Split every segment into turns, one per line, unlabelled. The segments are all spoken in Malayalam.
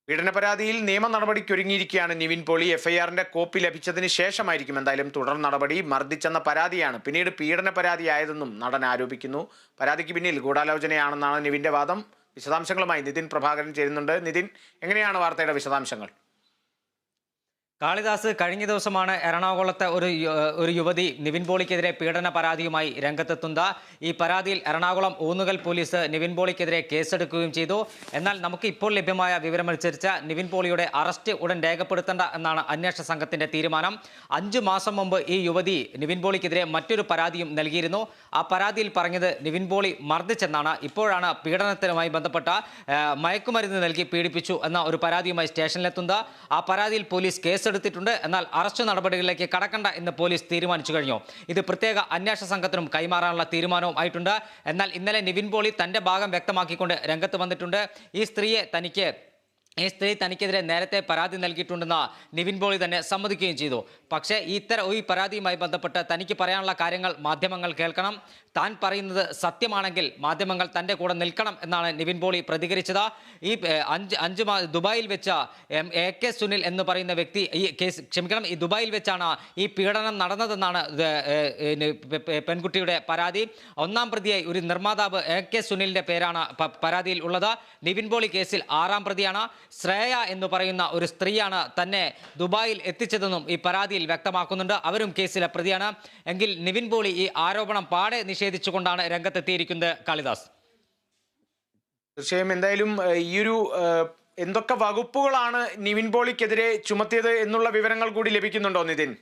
പീഡന പരാതിയിൽ നിയമ നടപടിക്കൊരുങ്ങിയിരിക്കുകയാണ് നിവിൻ പോളി. എഫ്ഐആറിന്റെ കോപ്പി ലഭിച്ചതിന് ശേഷമായിരിക്കും എന്തായാലും തുടർ നടപടി. മർദ്ദിച്ചെന്ന പരാതിയാണ് പിന്നീട് പീഡന പരാതിയായതെന്നും നടൻ ആരോപിക്കുന്നു. പരാതിക്ക് പിന്നിൽ ഗൂഢാലോചനയാണെന്നാണ് നിവിന്റെ വാദം. വിശദാംശങ്ങളുമായി നിതിൻ പ്രഭാകരൻ ചേരുന്നുണ്ട്. നിതിൻ, എങ്ങനെയാണ് വാർത്തയുടെ വിശദാംശങ്ങൾ?
കാളിദാസ്, കഴിഞ്ഞ ദിവസമാണ് എറണാകുളത്തെ ഒരു യുവതി നിവിൻ പോളിക്കെതിരെ പീഡന പരാതിയുമായി രംഗത്തെത്തുന്നത്. ഈ പരാതിയിൽ എറണാകുളം ഊന്നുകൽ പോലീസ് നിവിൻ പോളിക്കെതിരെ കേസെടുക്കുകയും ചെയ്തു. എന്നാൽ നമുക്ക് ഇപ്പോൾ ലഭ്യമായ വിവരമനുസരിച്ച് നിവിൻ പോളിയുടെ അറസ്റ്റ് ഉടൻ രേഖപ്പെടുത്തേണ്ട എന്നാണ് അന്വേഷണ സംഘത്തിന്റെ തീരുമാനം. 5 മാസം മുമ്പ് ഈ യുവതി നിവിൻ പോളിക്കെതിരെ മറ്റൊരു പരാതിയും നൽകിയിരുന്നു. ആ പരാതിയിൽ പറഞ്ഞത് നിവിൻ പോളി മർദ്ദിച്ചെന്നാണ്. ഇപ്പോഴാണ് പീഡനത്തിനുമായി ബന്ധപ്പെട്ട മയക്കുമരുന്ന് നൽകി പീഡിപ്പിച്ചു എന്ന ഒരു പരാതിയുമായി സ്റ്റേഷനിലെത്തുന്നത്. ആ പരാതിയിൽ പോലീസ് കേസെടുത്തിട്ടുണ്ട്. എന്നാൽ അറസ്റ്റ് നടപടികളിലേക്ക് കടക്കണ്ട എന്ന് പോലീസ് തീരുമാനിച്ചു കഴിഞ്ഞു. ഇത് പ്രത്യേക അന്വേഷണ സംഘത്തിനും കൈമാറാനുള്ള തീരുമാനവും ആയിട്ടുണ്ട്. എന്നാൽ ഇന്നലെ നിവിൻ പോളി തന്റെ ഭാഗം വ്യക്തമാക്കിക്കൊണ്ട് രംഗത്ത് വന്നിട്ടുണ്ട്. ഈ സ്ത്രീ തനിക്കെതിരെ നേരത്തെ പരാതി നൽകിയിട്ടുണ്ടെന്ന് നിവിൻ പോളി തന്നെ സമ്മതിക്കുകയും ചെയ്തു. പക്ഷേ ഈ പരാതിയുമായി ബന്ധപ്പെട്ട് തനിക്ക് പറയാനുള്ള കാര്യങ്ങൾ മാധ്യമങ്ങൾ കേൾക്കണം. താൻ പറയുന്നത് സത്യമാണെങ്കിൽ മാധ്യമങ്ങൾ തൻ്റെ കൂടെ നിൽക്കണം എന്നാണ് നിവിൻ പോളി പ്രതികരിച്ചത്. ഈ ദുബായിൽ വെച്ച AK സുനിൽ എന്ന് പറയുന്ന വ്യക്തി ഈ ദുബായിൽ വെച്ചാണ് ഈ പീഡനം നടന്നതെന്നാണ് പെൺകുട്ടിയുടെ പരാതി. 1-ാം പ്രതിയായി ഒരു നിർമ്മാതാവ് AK സുനിലിന്റെ പേരാണ് പരാതിയിൽ ഉള്ളത്. നിവിൻ പോളി കേസിൽ 6-ാം പ്രതിയാണ്. ശ്രേയ എന്ന് പറയുന്ന ഒരു സ്ത്രീയാണ് തന്നെ ദുബായിൽ എത്തിച്ചതെന്നും ഈ പരാതിയിൽ വ്യക്തമാക്കുന്നുണ്ട്. അവരും കേസിലെ പ്രതിയാണ്. എങ്കിൽ നിവിൻ പോളി ഈ ആരോപണം പാടെ നിഷേധിച്ചുകൊണ്ടാണ് രംഗത്തെത്തിയിരിക്കുന്നത്. കാളിദാസ്,
തീർച്ചയായും എന്തായാലും ഈയൊരു എന്തൊക്കെ വകുപ്പുകളാണ് നിവിൻ പോളിക്കെതിരെ ചുമത്തിയത് എന്നുള്ള വിവരങ്ങൾ കൂടി ലഭിക്കുന്നുണ്ടോ നിതിൻ?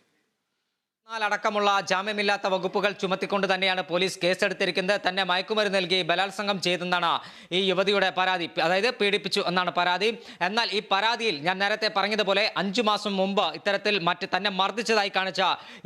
അടക്കമുള്ള ജാമ്യമില്ലാത്ത വകുപ്പുകൾ ചുമത്തിക്കൊണ്ട് തന്നെയാണ് പോലീസ് കേസെടുത്തിരിക്കുന്നത്. തന്നെ മയക്കുമരുന്ന് നൽകി ബലാത്സംഗം ചെയ്തെന്നാണ് ഈ യുവതിയുടെ പരാതി. അതായത് പീഡിപ്പിച്ചു എന്നാണ് പരാതി. എന്നാൽ ഈ പരാതിയിൽ ഞാൻ നേരത്തെ പറഞ്ഞതുപോലെ 5 മാസം മുമ്പ് ഇത്തരത്തിൽ തന്നെ മർദ്ദിച്ചതായി കാണിച്ച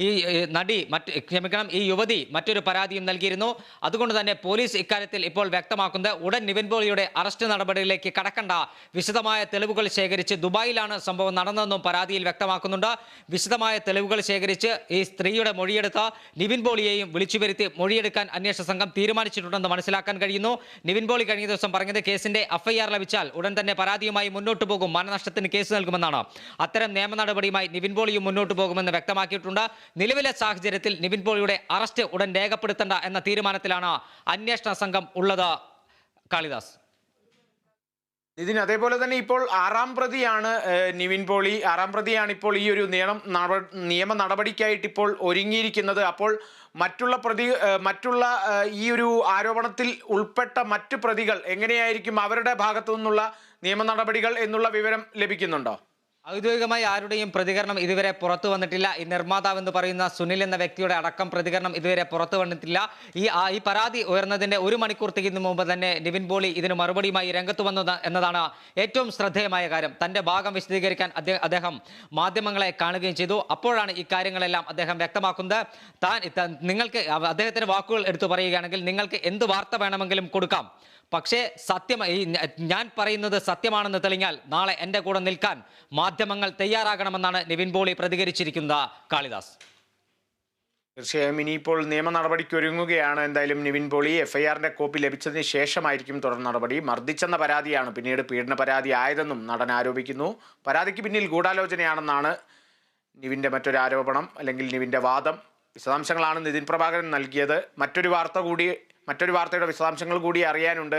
ഈ യുവതി മറ്റൊരു പരാതിയും നൽകിയിരുന്നു. അതുകൊണ്ട് തന്നെ പോലീസ് ഇക്കാര്യത്തിൽ ഇപ്പോൾ വ്യക്തമാക്കുന്നത് ഉടൻ നിവിൻ പോളിയുടെ അറസ്റ്റ് നടപടികളിലേക്ക് കടക്കണ്ട, വിശദമായ തെളിവുകൾ ശേഖരിച്ച് ദുബായിലാണ് സംഭവം നടന്നതെന്നും പരാതിയിൽ വ്യക്തമാക്കുന്നുണ്ട്. വിശദമായ തെളിവുകൾ ശേഖരിച്ച് ഈ സ്ത്രീയുടെ മൊഴിയെടുത്ത നിവിൻ പോളിയെയും വിളിച്ചു വരുത്തി മൊഴിയെടുക്കാൻ അന്വേഷണ സംഘം തീരുമാനിച്ചിട്ടുണ്ടെന്ന് മനസ്സിലാക്കാൻ കഴിയുന്നു. നിവിൻ പോളി കഴിഞ്ഞ ദിവസം പറഞ്ഞത് കേസിന്റെ FIR ലഭിച്ചാൽ ഉടൻ തന്നെ പരാതിയുമായി മുന്നോട്ട് പോകും, മാനനഷ്ടത്തിന് കേസ് നൽകുമെന്നാണ്. അത്തരം നിയമ നടപടിയുമായി നിവിൻ പോളിയും മുന്നോട്ട് പോകുമെന്ന് വ്യക്തമാക്കിയിട്ടുണ്ട്. നിലവിലെ സാഹചര്യത്തിൽ നിവിൻ പോളിയുടെ അറസ്റ്റ് ഉടൻ രേഖപ്പെടുത്തേണ്ട എന്ന തീരുമാനത്തിലാണ് അന്വേഷണ സംഘം ഉള്ളത്. കാളിദാസ്,
ഇതിന് അതേപോലെ തന്നെ ഇപ്പോൾ 6-ാം പ്രതിയാണ് നിവിൻ പോളി. 6-ാം പ്രതിയാണ് ഇപ്പോൾ ഈ ഒരു നിയമ നടപടിക്കായിട്ട് ഇപ്പോൾ ഒരുങ്ങിയിരിക്കുന്നത്. അപ്പോൾ മറ്റുള്ള ഈ ഒരു ആരോപണത്തിൽ ഉൾപ്പെട്ട മറ്റു പ്രതികൾ എങ്ങനെയായിരിക്കും അവരുടെ ഭാഗത്തു നിന്നുള്ള നിയമ നടപടികൾ എന്നുള്ള വിവരം ലഭിക്കുന്നുണ്ടോ?
ഔദ്യോഗികമായി ആരുടെയും പ്രതികരണം ഇതുവരെ പുറത്തു വന്നിട്ടില്ല. ഈ നിർമ്മാതാവ് എന്ന് പറയുന്ന സുനിൽ എന്ന വ്യക്തിയുടെ അടക്കം പ്രതികരണം ഇതുവരെ പുറത്തു വന്നിട്ടില്ല. ഈ പരാതി ഉയർന്നതിന്റെ 1 മണിക്കൂർ തികയുന്ന മുമ്പ് തന്നെ നിവിൻ പോളി ഇതിന് മറുപടിയുമായി രംഗത്ത് വന്നു എന്നതാണ് ഏറ്റവും ശ്രദ്ധേയമായ കാര്യം. തന്റെ ഭാഗം വിശദീകരിക്കാൻ അദ്ദേഹം മാധ്യമങ്ങളെ കാണുകയും ചെയ്തു. അപ്പോഴാണ് ഈ കാര്യങ്ങളെല്ലാം അദ്ദേഹം വ്യക്തമാക്കുന്നത്. നിങ്ങൾക്ക് അദ്ദേഹത്തിന്റെ വാക്കുകൾ എടുത്തു പറയുകയാണെങ്കിൽ നിങ്ങൾക്ക് എന്ത് വാർത്ത വേണമെങ്കിലും കൊടുക്കാം, പക്ഷേ ഞാൻ പറയുന്നത് സത്യമാണെന്ന് തെളിഞ്ഞാൽ നാളെ എൻ്റെ കൂടെ നിൽക്കാൻ മാധ്യമങ്ങൾ തയ്യാറാകണമെന്നാണ് നിവിൻ പോളി പ്രതികരിച്ചിരിക്കുന്നത്. കാളിദാസ്,
തീർച്ചയായും ഇനിയിപ്പോൾ നിയമ നടപടിക്ക് ഒരുങ്ങുകയാണ് എന്തായാലും നിവിൻ പോളി. FIRന്റെ കോപ്പി ലഭിച്ചതിന് ശേഷമായിരിക്കും തുടർ നടപടി. മർദ്ദിച്ചെന്ന പരാതിയാണ് പിന്നീട് പീഡന പരാതി ആയതെന്നും നടൻ ആരോപിക്കുന്നു. പരാതിക്ക് പിന്നിൽ ഗൂഢാലോചനയാണെന്നാണ് നിവിൻ്റെ മറ്റൊരു ആരോപണം, അല്ലെങ്കിൽ നിവിൻ്റെ വാദം. വിശദാംശങ്ങളാണ് നിതിൻ പ്രഭാകരൻ നൽകിയത്. മറ്റൊരു വാർത്തയുടെ വിശദാംശങ്ങൾ കൂടി അറിയാനുണ്ട്.